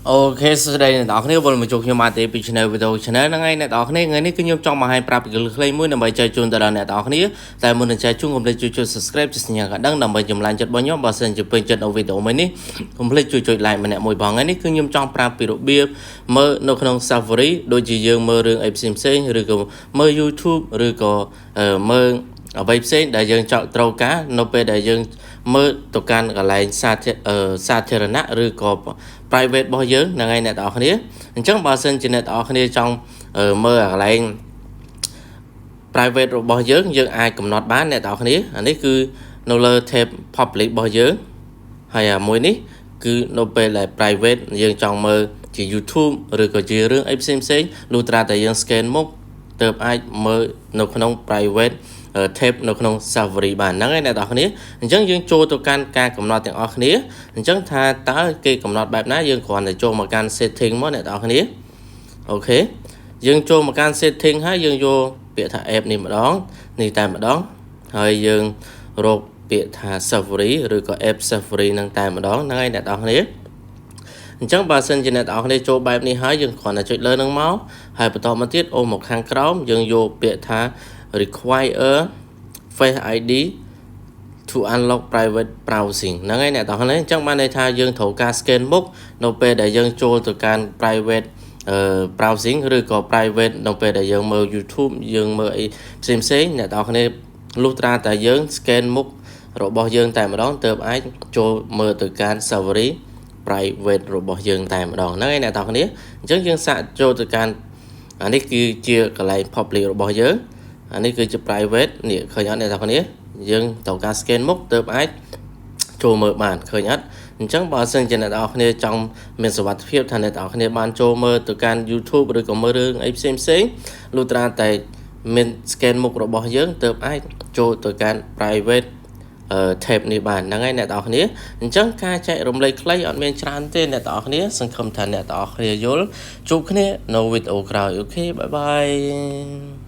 Ok, sau đây đó khné vừa mới chụp nhưng mà tiếp channel video channel nó ngay nè đó khné ngay này cứ nhôm trong mà hai prap cái claim mới nằm bài chơi chun tại nè đó khné tại muốn chơi chung cùng lên chui subscribe cho nhà cả đăng nằm bài chụp lại chật bao nhiêu bao sen chụp bên chân ở video mới ní cùng lên chui lại mà nè mồi bò ngay này cứ nhôm trong prap bị độ bia mơ nó không safari đôi chỉ dương mơ rừng ép sim sen rồi có mơ YouTube rồi có mơ ở web sen đại dương chọn trâu cá nó về đại dương mơ tổ can gọi là sa thề nát rồi có private របស់យើងហ្នឹងហើយអ្នកនរគ្នាអញ្ចឹងបើសិនជាអ្នកនរគ្នាចង់មើលកន្លែង private របស់យើងអាចកំណត់បានអ្នកនរគ្នាអានេះគឺនៅលើ tab public របស់យើងហើយមួយនេះគឺនៅពេលដែល private យើងចង់មើលជា YouTube ឬក៏ជារឿងអីផ្សេងលុះត្រាតែយើង scan មុខទើបអាចមើលនៅក្នុង private tab នៅក្នុង Safari បានហ្នឹងហើយអ្នកនរគ្នាអញ្ចឹងយើងចូលទៅកាន់ការកំណត់ទាំងអស់គ្នាអញ្ចឹងថាតើគេកំណត់បែបណាយើងគ្រាន់តែចូលមកកាន់ setting មកអ្នកនរគ្នាអូខេយើងចូលមកកាន់ setting ហើយយើងយកពាក្យថា app នេះម្ដងនេះតែម្ដងហើយយើងរកពាក្យថា Safari ឬក៏ app Safari ហ្នឹងតែម្ដងហ្នឹងហើយអ្នកនរគ្នាអញ្ចឹងបើសិនជាអ្នកនរគ្នាចូលបែបនេះហើយយើងគ្រាន់តែចុចលើហ្នឹងមកហើយបន្តមកទៀតអូមកខាងក្រោមយើងយកពាក្យថា require Face ID to unlock private browsing ហ្នឹងហើយអ្នកនរគ្នាអញ្ចឹងបានន័យថាយើងត្រូវការ scan មុខនៅពេលដែលយើងចូលទៅកាន់ private browsing ឬក៏ private នៅពេលដែលយើងមើល YouTube យើងមើលអីផ្សេងអ្នកនរគ្នាលុះត្រាតែយើង scan មុខរបស់យើងតែម្ដងទើបអាចចូលមើលទៅកាន់ Safari private របស់យើងតែម្ដងហ្នឹងហើយអ្នកនរគ្នាអញ្ចឹងយើងសាកចូលទៅកាន់អានេះគឺជាកន្លែង public របស់យើងអានេះគឺជា private នេះឃើញអត់អ្នកនរគ្នាយើងត្រូវការ scan មុខទើបអាចចូលមើលបានឃើញអត់អញ្ចឹងបើសិនជាអ្នកនរគ្នាចង់មានសុវត្ថិភាពថាអ្នកនរគ្នាបានចូលមើលទៅកាន់ YouTube ឬក៏មើលរឿងអីផ្សេងលុះត្រាតែមាន scan មុខរបស់យើងទើបអាចចូលទៅកាន់ private tab នេះបានហ្នឹងហើយអ្នកនរគ្នាអញ្ចឹងការចែករំលែកខ្លីអត់មានច្រើនទេអ្នកនរគ្នាសង្ឃឹមថាអ្នកនរគ្នាយល់ជួបគ្នានៅវីដេអូក្រោយអូខេបាយបាយ